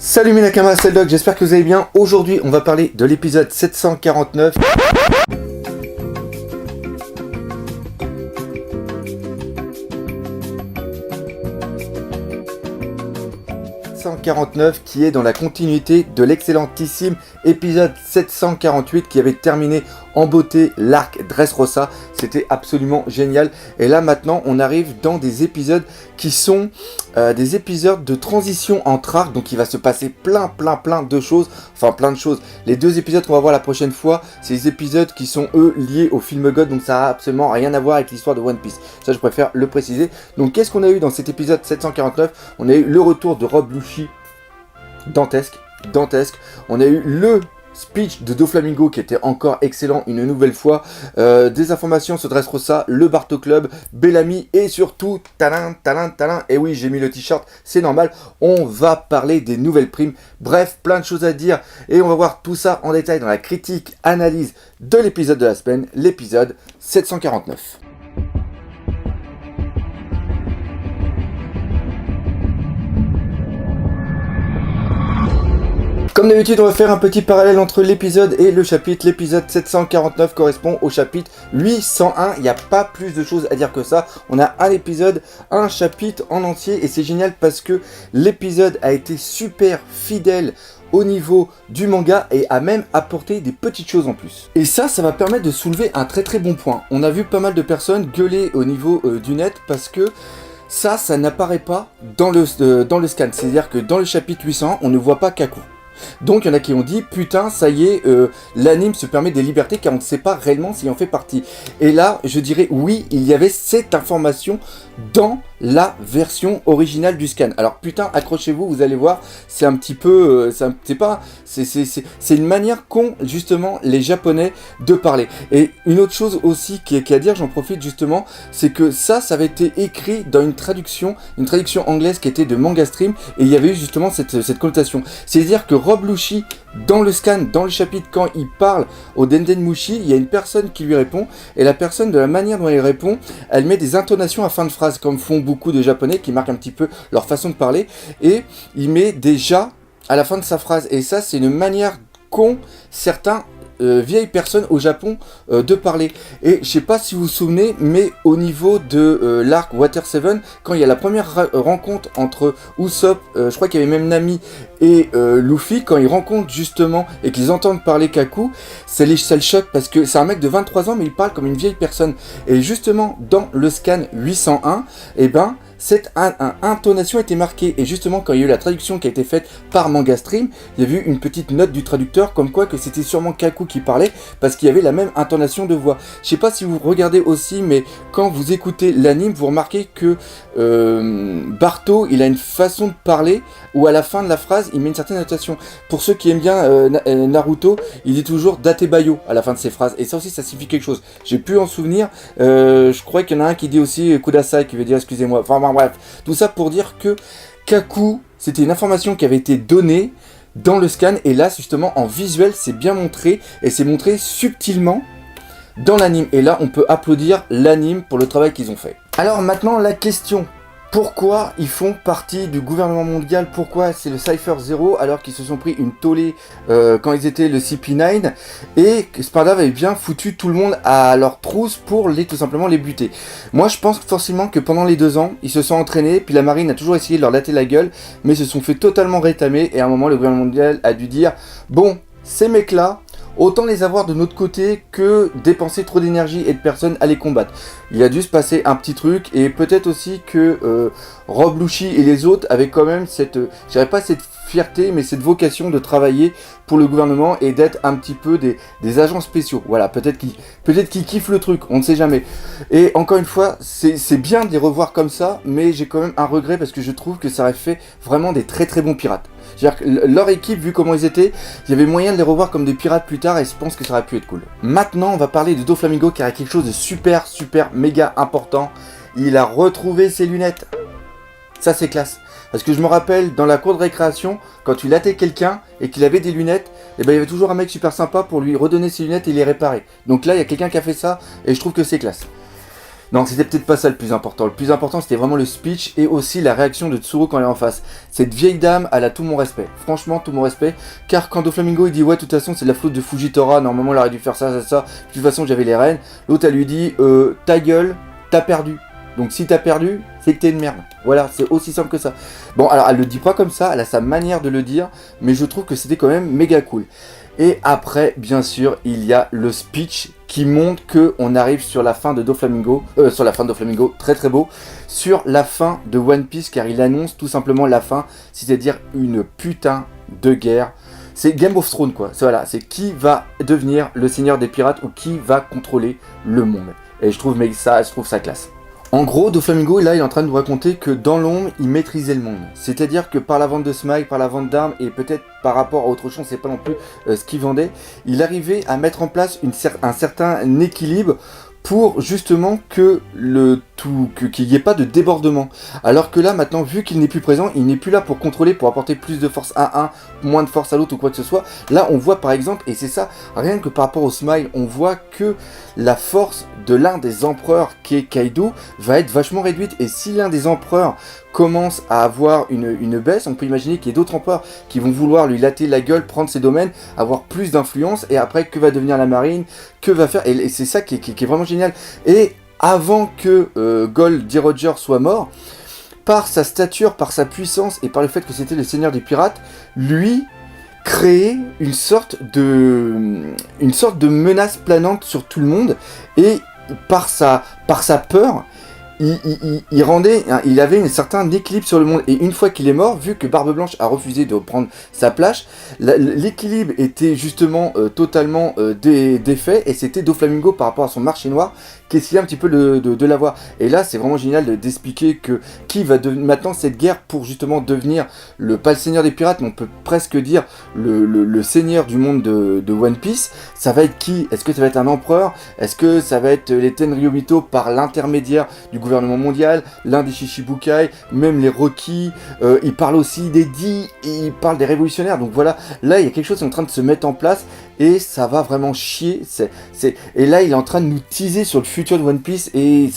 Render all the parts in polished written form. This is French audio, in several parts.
Salut mes Nakamas, c'est le Doc, j'espère que vous allez bien. Aujourd'hui, on va parler de l'épisode 749. Qui est dans la continuité de l'excellentissime épisode 748 qui avait terminé en beauté l'arc Dressrosa. C'était absolument génial. Et là maintenant on arrive dans des épisodes qui sont des épisodes de transition entre arcs. Donc il va se passer plein de choses. Enfin plein de choses. Les deux épisodes qu'on va voir la prochaine fois, c'est des épisodes qui sont eux liés au film God. Donc ça a absolument rien à voir avec l'histoire de One Piece. Ça je préfère le préciser. Donc qu'est-ce qu'on a eu dans cet épisode 749? On a eu le retour de Rob Lucci. Dantesque. On a eu le speech de Doflamingo qui était encore excellent une nouvelle fois. Des informations sur Dressrosa, le Barto Club, Bellamy et surtout talin. Et oui, j'ai mis le t-shirt, c'est normal. On va parler des nouvelles primes. Bref, plein de choses à dire et on va voir tout ça en détail dans la critique, analyse de l'épisode de la semaine, l'épisode 749. Comme d'habitude, on va faire un petit parallèle entre l'épisode et le chapitre. L'épisode 749 correspond au chapitre 801. Il n'y a pas plus de choses à dire que ça. On a un épisode, un chapitre en entier et c'est génial parce que l'épisode a été super fidèle au niveau du manga et a même apporté des petites choses en plus. Et ça va permettre de soulever un très bon point. On a vu pas mal de personnes gueuler au niveau du net parce que ça n'apparaît pas dans le scan. C'est-à-dire que dans le chapitre 800, on ne voit pas Kaku. Donc il y en a qui ont dit putain ça y est l'anime se permet des libertés car on ne sait pas réellement s'il en fait partie. Et là je dirais oui, il y avait cette information dans la version originale du scan. Alors putain accrochez-vous, vous allez voir, c'est un petit peu c'est une manière qu'ont justement les japonais de parler. Et une autre chose aussi qui est à dire, j'en profite justement, c'est que ça avait été écrit dans une traduction anglaise qui était de Manga Stream et il y avait eu justement cette connotation. C'est-à-dire que Rob Lucci dans le scan, dans le chapitre, quand il parle au Denden Mushi, il y a une personne qui lui répond et la personne, de la manière dont elle répond, elle met des intonations à fin de phrase comme font beaucoup de japonais qui marquent un petit peu leur façon de parler et il met déjà à la fin de sa phrase et ça c'est une manière qu'ont certains vieilles personnes au Japon de parler. Et je sais pas si vous vous souvenez, mais au niveau de l'arc Water 7, quand il y a la première rencontre entre Usopp, je crois qu'il y avait même Nami et Luffy, quand ils rencontrent justement et qu'ils entendent parler Kaku, ça le choque parce que c'est un mec de 23 ans mais il parle comme une vieille personne. Et justement dans le scan 801, et ben cette intonation était marquée et justement quand il y a eu la traduction qui a été faite par Manga Stream, il y a eu une petite note du traducteur comme quoi que c'était sûrement Kaku qui parlait parce qu'il y avait la même intonation de voix. Je sais pas si vous regardez aussi, mais quand vous écoutez l'anime, vous remarquez que Barto, il a une façon de parler où à la fin de la phrase, il met une certaine notation. Pour ceux qui aiment bien Naruto, il dit toujours Datebayo à la fin de ses phrases et ça aussi ça signifie quelque chose. J'ai pu en souvenir, je crois qu'il y en a un qui dit aussi Kudasai qui veut dire excusez-moi. Enfin bref, tout ça pour dire que Kaku, c'était une information qui avait été donnée dans le scan et là justement en visuel c'est bien montré et c'est montré subtilement dans l'anime et là on peut applaudir l'anime pour le travail qu'ils ont fait. Alors maintenant la question, pourquoi ils font partie du gouvernement mondial? Pourquoi c'est le Cypher 0 alors qu'ils se sont pris une tollée quand ils étaient le CP9 et que Spardav avait bien foutu tout le monde à leur trousse pour tout simplement les buter? Moi je pense forcément que pendant les 2 ans ils se sont entraînés puis la marine a toujours essayé de leur latter la gueule mais se sont fait totalement rétamer et à un moment le gouvernement mondial a dû dire bon ces mecs là autant les avoir de notre côté que dépenser trop d'énergie et de personnes à les combattre. Il a dû se passer un petit truc et peut-être aussi que Rob Lucci et les autres avaient quand même cette, je dirais pas cette fierté, mais cette vocation de travailler pour le gouvernement et d'être un petit peu des agents spéciaux. Voilà, peut-être qu'ils kiffent le truc, on ne sait jamais. Et encore une fois, c'est bien de les revoir comme ça, mais j'ai quand même un regret parce que je trouve que ça aurait fait vraiment des très bons pirates. C'est-à-dire que leur équipe, vu comment ils étaient, il y avait moyen de les revoir comme des pirates plus tard et je pense que ça aurait pu être cool. Maintenant, on va parler de Doflamingo qui a quelque chose de super méga important. Il a retrouvé ses lunettes. Ça c'est classe. Parce que je me rappelle dans la cour de récréation, quand tu lattais quelqu'un et qu'il avait des lunettes, et ben il y avait toujours un mec super sympa pour lui redonner ses lunettes et les réparer. Donc là il y a quelqu'un qui a fait ça et je trouve que c'est classe. Non, c'était peut-être pas ça le plus important. Le plus important, c'était vraiment le speech et aussi la réaction de Tsuru quand elle est en face. Cette vieille dame, elle a tout mon respect. Franchement, tout mon respect. Car quand Doflamingo, il dit, ouais, de toute façon, c'est de la faute de Fujitora. Normalement, elle aurait dû faire ça, ça, ça. De toute façon, j'avais les rênes. L'autre, elle lui dit, ta gueule, t'as perdu. Donc, si t'as perdu, c'est que t'es une merde. Voilà, c'est aussi simple que ça. Bon, alors, elle le dit pas comme ça. Elle a sa manière de le dire. Mais je trouve que c'était quand même méga cool. Et après, bien sûr, il y a le speech qui montre qu'on arrive sur la fin de Doflamingo, très très beau, sur la fin de One Piece, car il annonce tout simplement la fin, c'est-à-dire une putain de guerre. C'est Game of Thrones quoi, voilà, c'est qui va devenir le seigneur des pirates ou qui va contrôler le monde. Et je trouve ça classe. En gros, Doflamingo, là, il est en train de nous raconter que dans l'ombre, il maîtrisait le monde. C'est-à-dire que par la vente de Smile, par la vente d'armes, et peut-être par rapport à autre chose, c'est pas non plus ce qu'il vendait, il arrivait à mettre en place un certain équilibre pour justement que qu'il n'y ait pas de débordement. Alors que là, maintenant, vu qu'il n'est plus présent, il n'est plus là pour contrôler, pour apporter plus de force à un, moins de force à l'autre ou quoi que ce soit. Là, on voit par exemple, et c'est ça, rien que par rapport au Smile, on voit que la force de l'un des empereurs qui est Kaido va être vachement réduite. Et si l'un des empereurs commence à avoir une baisse, on peut imaginer qu'il y ait d'autres empereurs qui vont vouloir lui latter la gueule, prendre ses domaines, avoir plus d'influence, et après, que va devenir la marine, que va faire, et c'est ça qui est vraiment génial. Et avant que Gold D. Roger soit mort, par sa stature, par sa puissance, et par le fait que c'était le seigneur des pirates, lui créer une sorte de menace planante sur tout le monde, et par sa peur, il avait un certain équilibre sur le monde. Et une fois qu'il est mort, vu que Barbe Blanche a refusé de prendre sa place, l'équilibre était justement totalement défait, et c'était Doflamingo par rapport à son marché noir qui essayait un petit peu de l'avoir. Et là, c'est vraiment génial d'expliquer que qui va maintenant cette guerre pour justement devenir pas le seigneur des pirates, mais on peut presque dire le seigneur du monde de One Piece. Ça va être qui? Est-ce que ça va être un empereur? Est-ce que ça va être les Tenryubito par l'intermédiaire du gouvernement mondial, l'un des Shichibukai, même les Rocky, il parle aussi des Di, et il parle des révolutionnaires. Donc voilà, là il y a quelque chose qui est en train de se mettre en place, et ça va vraiment chier. Et là il est en train de nous teaser sur le futur de One Piece, et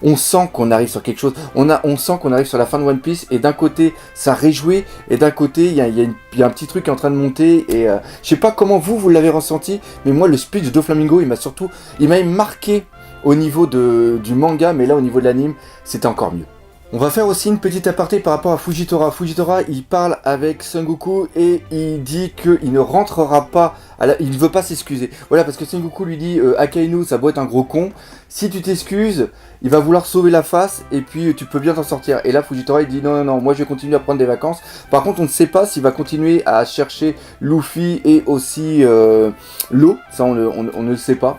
on sent qu'on arrive sur quelque chose. On sent qu'on arrive sur la fin de One Piece, et d'un côté ça réjouit, et d'un côté il y a un petit truc qui est en train de monter, et je sais pas comment vous l'avez ressenti, mais moi le speech de Doflamingo il m'a marqué au niveau du manga, mais là au niveau de l'anime, c'était encore mieux. On va faire aussi une petite aparté par rapport à Fujitora. Fujitora, il parle avec Sengoku et il dit qu'il ne rentrera pas, il ne veut pas s'excuser. Voilà, parce que Sengoku lui dit Akainu, ça doit être un gros con. Si tu t'excuses, il va vouloir sauver la face et puis tu peux bien t'en sortir. Et là, Fujitora, il dit non, moi je vais continuer à prendre des vacances. Par contre, on ne sait pas s'il va continuer à chercher Luffy et aussi l'eau. Ça, on ne le sait pas.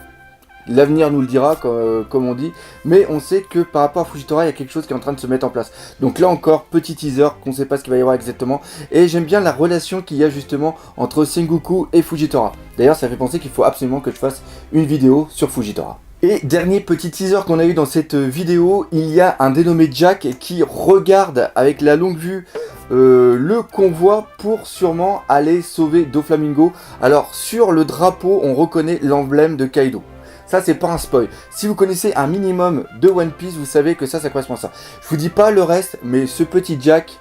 L'avenir nous le dira, comme on dit, mais on sait que par rapport à Fujitora, il y a quelque chose qui est en train de se mettre en place. Donc là encore, petit teaser, qu'on ne sait pas ce qu'il va y avoir exactement, et j'aime bien la relation qu'il y a justement entre Sengoku et Fujitora. D'ailleurs, ça fait penser qu'il faut absolument que je fasse une vidéo sur Fujitora. Et dernier petit teaser qu'on a eu dans cette vidéo, il y a un dénommé Jack qui regarde avec la longue vue le convoi pour sûrement aller sauver Doflamingo. Alors sur le drapeau, on reconnaît l'emblème de Kaido. Ça, c'est pas un spoil. Si vous connaissez un minimum de One Piece, vous savez que ça correspond à ça. Je vous dis pas le reste, mais ce petit Jack,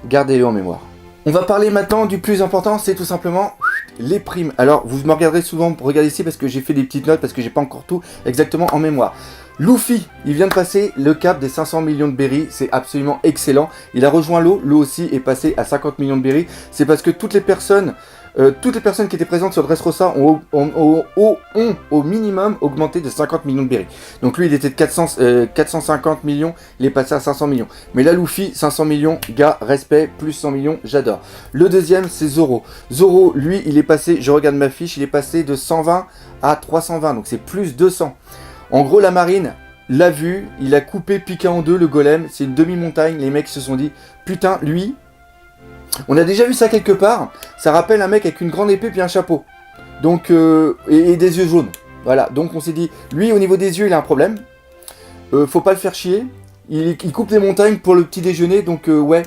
gardez-le en mémoire. On va parler maintenant du plus important, c'est tout simplement les primes. Alors, vous me regarderez souvent pour regarder ici parce que j'ai fait des petites notes, parce que j'ai pas encore tout exactement en mémoire. Luffy, il vient de passer le cap des 500 millions de berries, c'est absolument excellent. Il a rejoint l'eau, l'eau aussi est passé à 50 millions de berries. C'est parce que toutes les personnes qui étaient présentes sur Dressrosa ont au minimum augmenté de 50 millions de berries. Donc lui, il était de 450 millions, il est passé à 500 millions. Mais là, Luffy, 500 millions, gars, respect, plus 100 millions, j'adore. Le deuxième, c'est Zoro. Zoro, lui, il est passé, je regarde ma fiche, il est passé de 120 à 320, donc c'est plus 200. En gros, la marine l'a vu, il a coupé Pika en deux, le golem, c'est une demi-montagne, les mecs se sont dit, putain, lui... On a déjà vu ça quelque part, ça rappelle un mec avec une grande épée puis un chapeau. Donc, et des yeux jaunes. Voilà, donc on s'est dit, lui au niveau des yeux il a un problème. Faut pas le faire chier. Il coupe les montagnes pour le petit déjeuner, donc ouais,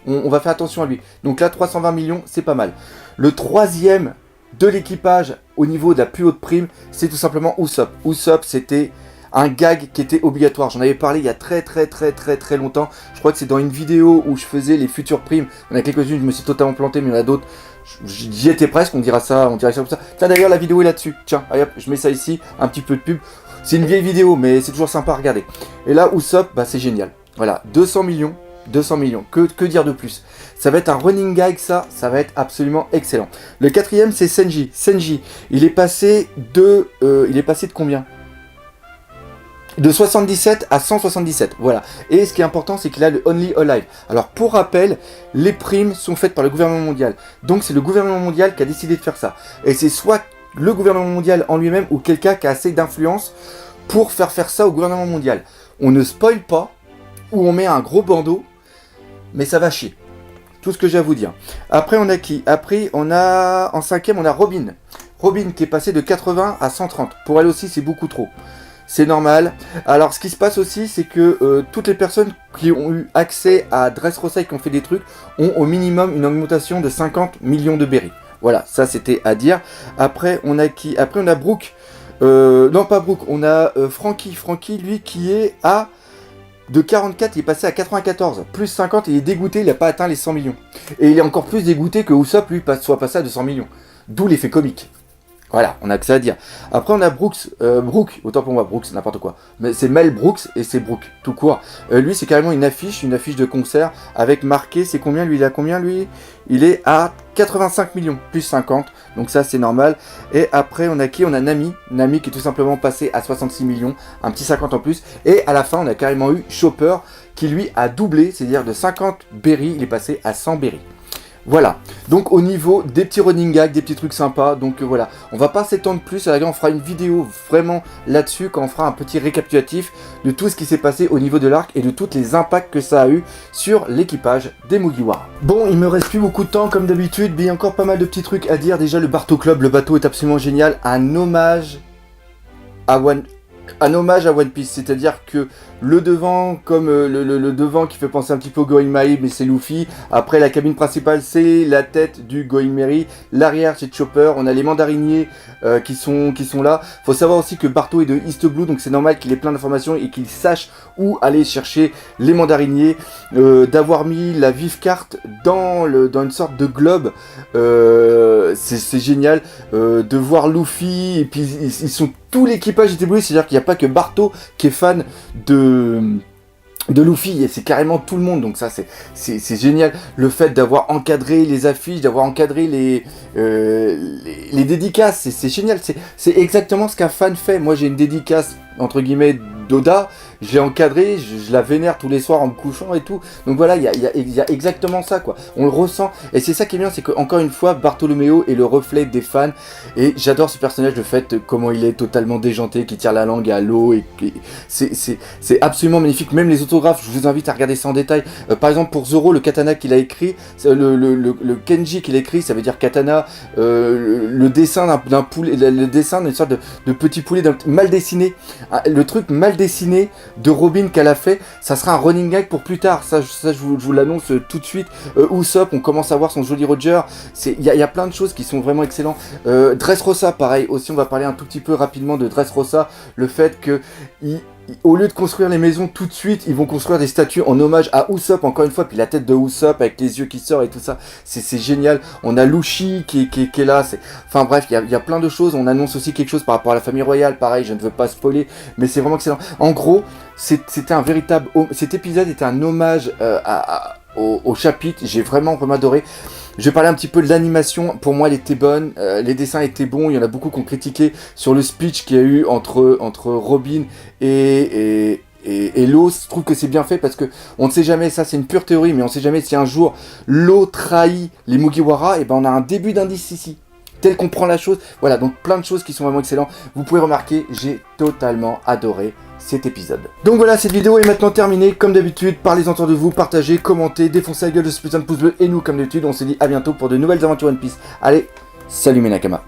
on va faire attention à lui. Donc là, 320 millions, c'est pas mal. Le troisième de l'équipage au niveau de la plus haute prime, c'est tout simplement Usopp. Usopp, c'était un gag qui était obligatoire. J'en avais parlé il y a très longtemps. Je crois que c'est dans une vidéo où je faisais les futures primes. Il y en a quelques-unes, je me suis totalement planté, mais il y en a d'autres. J'y étais presque, on dirait ça comme ça. Tiens, d'ailleurs, la vidéo est là-dessus. Tiens, allez, hop, je mets ça ici, un petit peu de pub. C'est une vieille vidéo, mais c'est toujours sympa à regarder. Et là, Usopp, bah, c'est génial. Voilà, 200 millions. 200 millions, que dire de plus? Ça va être un running gag, ça va être absolument excellent. Le quatrième, c'est Senji. Senji, il est passé de combien? De 77 à 177, voilà. Et ce qui est important, c'est qu'il a le Only Alive. Alors, pour rappel, les primes sont faites par le gouvernement mondial. Donc, c'est le gouvernement mondial qui a décidé de faire ça. Et c'est soit le gouvernement mondial en lui-même ou quelqu'un qui a assez d'influence pour faire ça au gouvernement mondial. On ne spoil pas, ou on met un gros bandeau, mais ça va chier. Tout ce que j'ai à vous dire. Après, on a qui? Après, on a... En cinquième, on a Robin. Robin qui est passé de 80 à 130. Pour elle aussi, c'est beaucoup trop. C'est normal. Alors, ce qui se passe aussi, c'est que toutes les personnes qui ont eu accès à Dressrosa et qui ont fait des trucs ont au minimum une augmentation de 50 millions de berries. Voilà, ça c'était à dire. Après, on a qui? Après, on a Brooke. Non, pas Brooke. On a Franky. Franky, lui, qui est à... De 44, il est passé à 94, plus 50, il est dégoûté, il n'a pas atteint les 100 millions. Et il est encore plus dégoûté que Usopp, lui, soit passé à 200 millions. D'où l'effet comique. Voilà, on a que ça à dire. Après, on a Brooks, Brooke, autant pour moi, Brooks, n'importe quoi. Mais c'est Mel Brooks et c'est Brooke, tout court. Lui, c'est carrément une affiche de concert avec marqué, c'est combien lui? Il a combien lui? Il est à 85 millions, plus 50, donc ça c'est normal. Et après, on a qui? On a Nami. Nami qui est tout simplement passé à 66 millions, un petit 50 en plus. Et à la fin, on a carrément eu Chopper qui lui a doublé, c'est-à-dire de 50 berries, il est passé à 100 berries. Voilà, donc au niveau des petits running gags, des petits trucs sympas, donc voilà, on va pas s'étendre plus, on fera une vidéo vraiment là-dessus, quand on fera un petit récapitulatif de tout ce qui s'est passé au niveau de l'arc et de tous les impacts que ça a eu sur l'équipage des Mugiwara. Bon, il me reste plus beaucoup de temps comme d'habitude, mais il y a encore pas mal de petits trucs à dire. Déjà le Barto Club, le bateau est absolument génial, un hommage à One Piece, c'est-à-dire que le devant, comme le devant qui fait penser un petit peu au Going Merry, mais c'est Luffy. Après, la cabine principale, c'est la tête du Going Merry. L'arrière, c'est Chopper. On a les mandariniers qui sont là. Faut savoir aussi que Barto est de East Blue, donc c'est normal qu'il ait plein d'informations et qu'il sache où aller chercher les mandariniers. D'avoir mis la vive carte dans une sorte de globe, c'est génial. De voir Luffy, et puis ils sont tout l'équipage était bleu, c'est-à-dire qu'il n'y a pas que Barto qui est fan de Luffy, et c'est carrément tout le monde, donc ça c'est génial. Le fait d'avoir encadré les affiches, d'avoir encadré les dédicaces, c'est génial, c'est exactement ce qu'un fan fait. Moi j'ai une dédicace entre guillemets d'Oda, je l'ai encadré, je la vénère tous les soirs en me couchant et tout. Donc voilà, il y a exactement ça quoi. On le ressent et c'est ça qui est bien, c'est que encore une fois, Bartholoméo est le reflet des fans et j'adore ce personnage, le fait comment il est totalement déjanté, qui tire la langue à l'eau et c'est absolument magnifique. Même les autographes, je vous invite à regarder ça en détail. Par exemple pour Zoro, le katana qu'il a écrit, le Kenji qu'il a écrit, ça veut dire katana. Le dessin d'un poulet, le dessin d'une sorte de petit poulet mal dessiné, le truc mal dessiné de Robin qu'elle a fait, ça sera un running gag pour plus tard, ça je vous l'annonce tout de suite. Usopp, on commence à voir son joli Roger, il y a plein de choses qui sont vraiment excellents. Dressrosa, pareil, aussi on va parler un tout petit peu rapidement de Dressrosa, le fait que au lieu de construire les maisons tout de suite, ils vont construire des statues en hommage à Usopp, encore une fois, puis la tête de Usopp avec les yeux qui sortent et tout ça, c'est génial. On a Luffy qui est là, enfin bref, il y a plein de choses. On annonce aussi quelque chose par rapport à la famille royale, pareil, je ne veux pas spoiler, mais c'est vraiment excellent. En gros, c'était un véritable... Cet épisode était un hommage au chapitre, j'ai vraiment adoré. Je vais parler un petit peu de l'animation, pour moi elle était bonne, les dessins étaient bons, il y en a beaucoup qui ont critiqué sur le speech qu'il y a eu entre Robin et Law. Je trouve que c'est bien fait parce que on ne sait jamais, ça c'est une pure théorie, mais on ne sait jamais si un jour Law trahit les Mugiwara, et ben on a un début d'indice ici, tel qu'on prend la chose. Voilà, donc plein de choses qui sont vraiment excellentes. Vous pouvez remarquer, j'ai totalement adoré cet épisode. Donc voilà, cette vidéo est maintenant terminée. Comme d'habitude, parlez-en autour de vous, partagez, commentez, défoncez la gueule de ce putain de pouce bleu. Et nous, comme d'habitude, on se dit à bientôt pour de nouvelles aventures One Piece. Allez, salut mes Nakama.